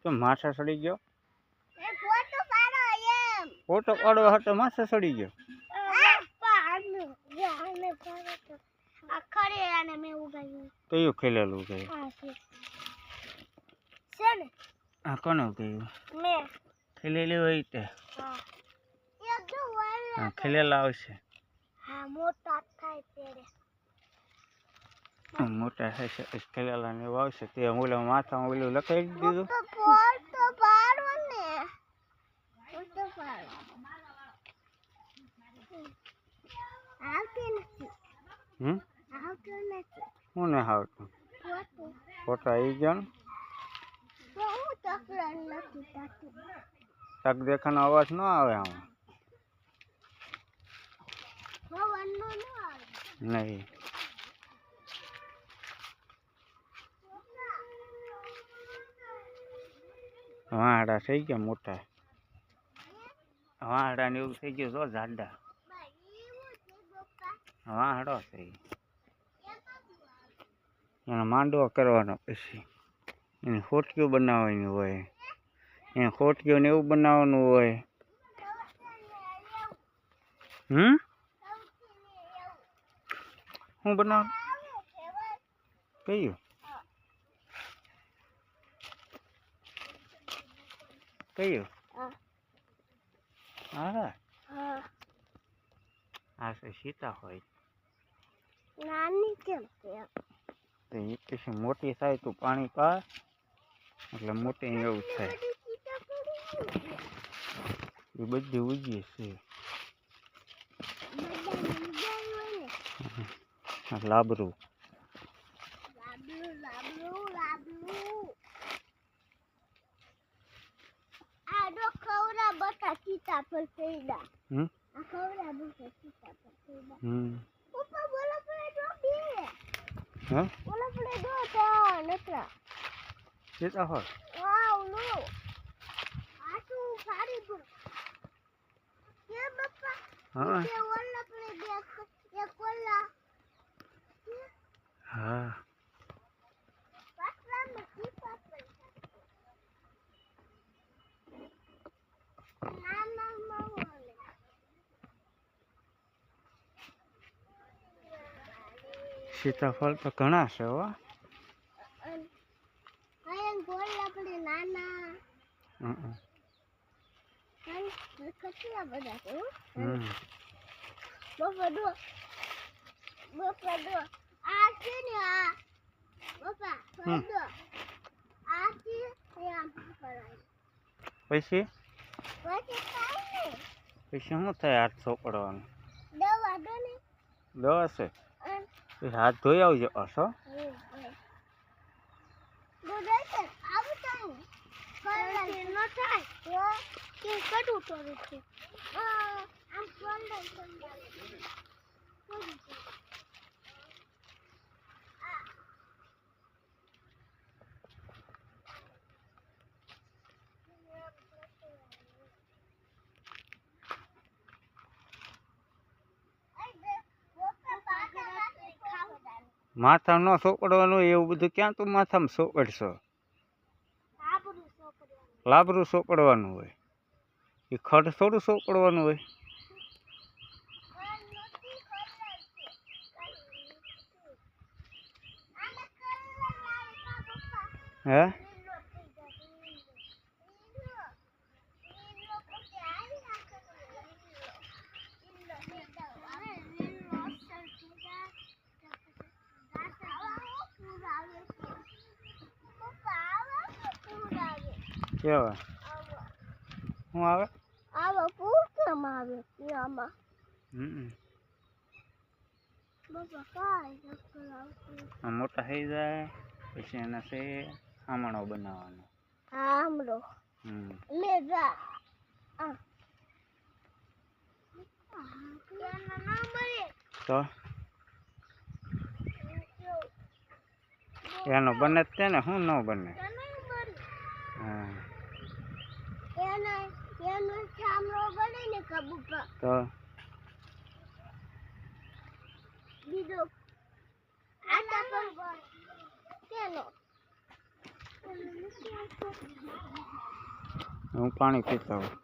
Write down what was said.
તો માથા સડી ગયો ફોટો પાડવા હતો માથા સડી ગયો કયું ખેલેલું કયું આ કોને કયું ખેલેલી હોય તે ખેલેલા આવશે મોટા થાય છે ખેલેલા ને એવું આવશે તે ઓલા માથા ઓલું લખાઈ દીધું હું ને આવતું ફોટા આવી ગયા તક દેખાનો અવાજ ન આવે આમાં નહીં વાંડા થઈ ગયા મોટા વાંડા ને એવું થઈ ગયું તો જાડા વાંડો થઈ એને માંડવો કરવાનો પછી એને ખોટકીઓ બનાવવાની હોય એને ખોટકીઓ ને એવું બનાવવાનું હોય શું બનાવવાનું કયું કયું હા આ છે સીતા હોય નાની કેમ તો એ પછી મોટી થાય તો પાણી પા એટલે મોટી એવું થાય એ બધી ઉગી છે લાબરું સીતાફળ થઈડા આ ખવડા બુકે સીતાફળ થઈડા ઉપર બોલો પડે દો બે બોલો પડે દો તો નકરા સીતાફળ વાવ લો આ તો સારી બુ કે બપ્પા હા કે ઓલા પડે બે એક ઓલા હા પાછળમાં સીતાફળ સીતાફળ તો ઘણા છે હો ગોળા પડે નાના કેટલા બધા છે બપા દો આ છે ને આ બપા દો આ છે આમ કરાય પછી પછી શું થાય હાથ સોપડવાનું દવા દો ને દવા છે હાથ ધોઈ આવજો હશો માથા ન સોપડવાનું એવું બધું ક્યાં તું માથામાં સોપડશો લાબરું સોપડવાનું હોય એ ખડ થોડું સોપડવાનું હોય હે કેવા શું આવે આવા પૂછમ આવે આમાં બાપા કાય ચક્કર આવતું મોટા થઈ જાય પછી એના છે આમણો બનાવવાનો આમળો લે જા તો એનો બને જ ને શું ન બને હા તો બીજો આ હું પાણી પીતા હોઉં.